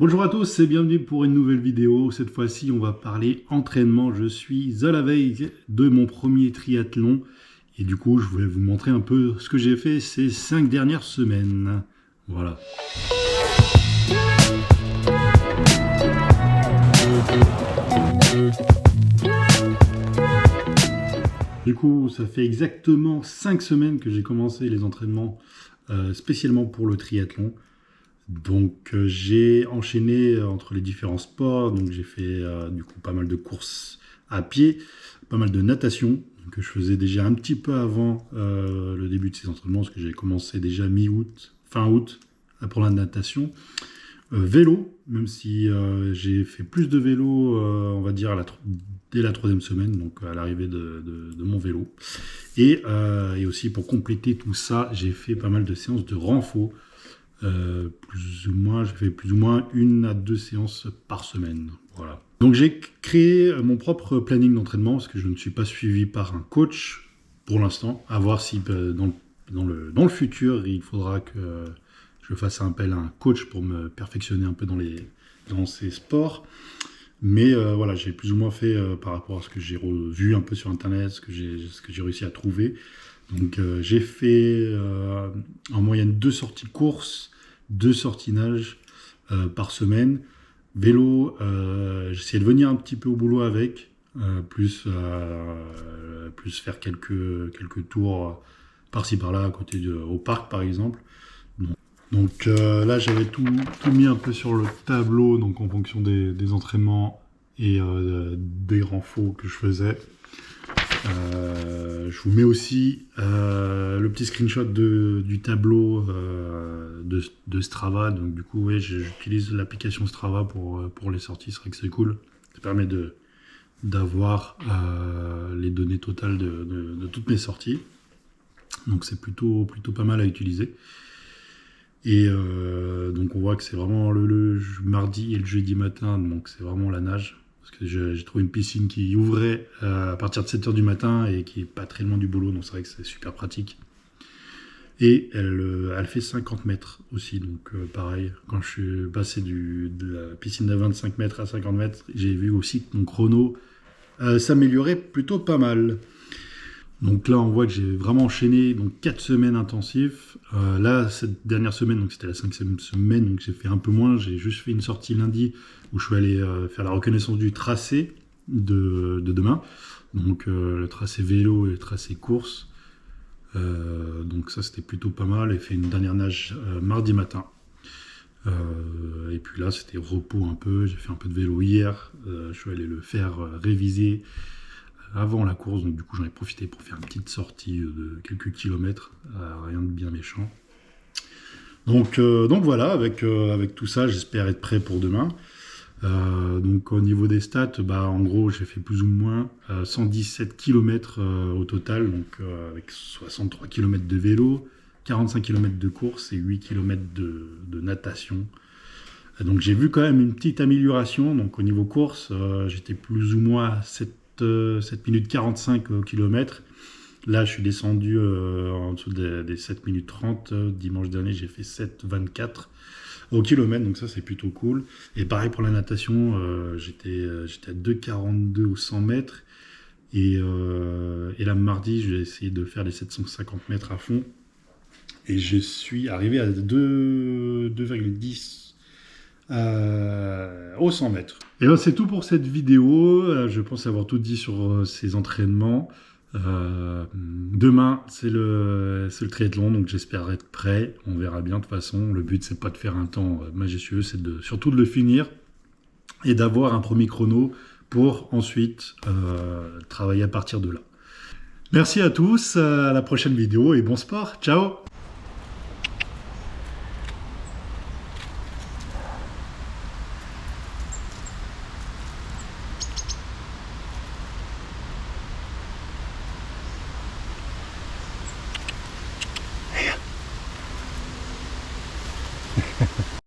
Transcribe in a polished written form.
Bonjour à tous et bienvenue pour une nouvelle vidéo. Cette fois-ci, on va parler entraînement. Je suis à la veille de mon premier triathlon et du coup, je voulais vous montrer un peu ce que j'ai fait ces 5 dernières semaines. Voilà. Du coup, ça fait exactement 5 semaines que j'ai commencé les entraînements spécialement pour le triathlon. Donc j'ai enchaîné entre les différents sports, donc j'ai fait du coup pas mal de courses à pied, pas mal de natation, que je faisais déjà un petit peu avant le début de ces entraînements, parce que j'ai commencé déjà mi-août, fin août pour la natation. Vélo, même si j'ai fait plus de vélo, on va dire dès la 3e semaine, donc à l'arrivée de mon vélo. Et aussi pour compléter tout ça, j'ai fait pas mal de séances de renfort. J'ai fait plus ou moins 1 à 2 séances par semaine. Voilà. Donc j'ai créé mon propre planning d'entraînement parce que je ne suis pas suivi par un coach pour l'instant. À voir si dans le futur il faudra que je fasse appel à un coach pour me perfectionner un peu dans ces sports. Mais voilà, j'ai plus ou moins fait par rapport à ce que j'ai vu un peu sur internet, ce que j'ai réussi à trouver. Donc j'ai fait en moyenne 2 sorties de course, 2 sorties nage par semaine. Vélo, j'essayais de venir un petit peu au boulot avec, plus faire quelques tours par-ci par-là, au parc par exemple. Donc là j'avais tout mis un peu sur le tableau, donc en fonction des entraînements et des renforts que je faisais. Je vous mets aussi le petit screenshot du tableau de Strava. Donc du coup, ouais, j'utilise l'application Strava pour les sorties. C'est vrai que c'est cool. Ça permet d'avoir les données totales de toutes mes sorties. Donc c'est plutôt pas mal à utiliser. Et donc on voit que c'est vraiment le mardi et le jeudi matin. Donc c'est vraiment la nage. Parce que j'ai trouvé une piscine qui ouvrait à partir de 7h du matin et qui est pas très loin du boulot, donc c'est vrai que c'est super pratique. Et elle fait 50 mètres aussi, donc pareil, quand je suis passé de la piscine de 25 mètres à 50 mètres, j'ai vu aussi que mon chrono s'améliorait plutôt pas mal. Donc là, on voit que j'ai vraiment enchaîné 4 semaines intensives. Là, cette dernière semaine, donc c'était la 5e semaine, donc j'ai fait un peu moins. J'ai juste fait une sortie lundi où je suis allé faire la reconnaissance du tracé de demain. Donc le tracé vélo et le tracé course. Donc ça, c'était plutôt pas mal. J'ai fait une dernière nage mardi matin. Et puis là, c'était repos un peu. J'ai fait un peu de vélo hier. Je suis allé le faire réviser avant la course, donc du coup j'en ai profité pour faire une petite sortie de quelques kilomètres, rien de bien méchant. Donc voilà, avec tout ça, j'espère être prêt pour demain. Donc au niveau des stats, en gros j'ai fait plus ou moins 117 km au total, donc avec 63 km de vélo, 45 km de course et 8 km de natation. Donc j'ai vu quand même une petite amélioration. Donc au niveau course, j'étais plus ou moins à 7 minutes 45 au kilomètre. Là, je suis descendu en dessous des 7 minutes 30. Dimanche dernier, j'ai fait 7,24 au kilomètre, donc ça, c'est plutôt cool. Et pareil pour la natation, j'étais à 2,42 au 100 mètres. Et là, mardi, j'ai essayé de faire les 750 mètres à fond. Et je suis arrivé à 2,10 au 100 mètres. Et bien c'est tout pour cette vidéo. Je pense avoir tout dit sur ces entraînements. Demain c'est le triathlon, donc j'espère être prêt. On verra bien de toute façon. Le but c'est pas de faire un temps majestueux, c'est surtout de le finir et d'avoir un premier chrono pour ensuite travailler à partir de là. Merci à tous, à la prochaine vidéo et bon sport. Ciao.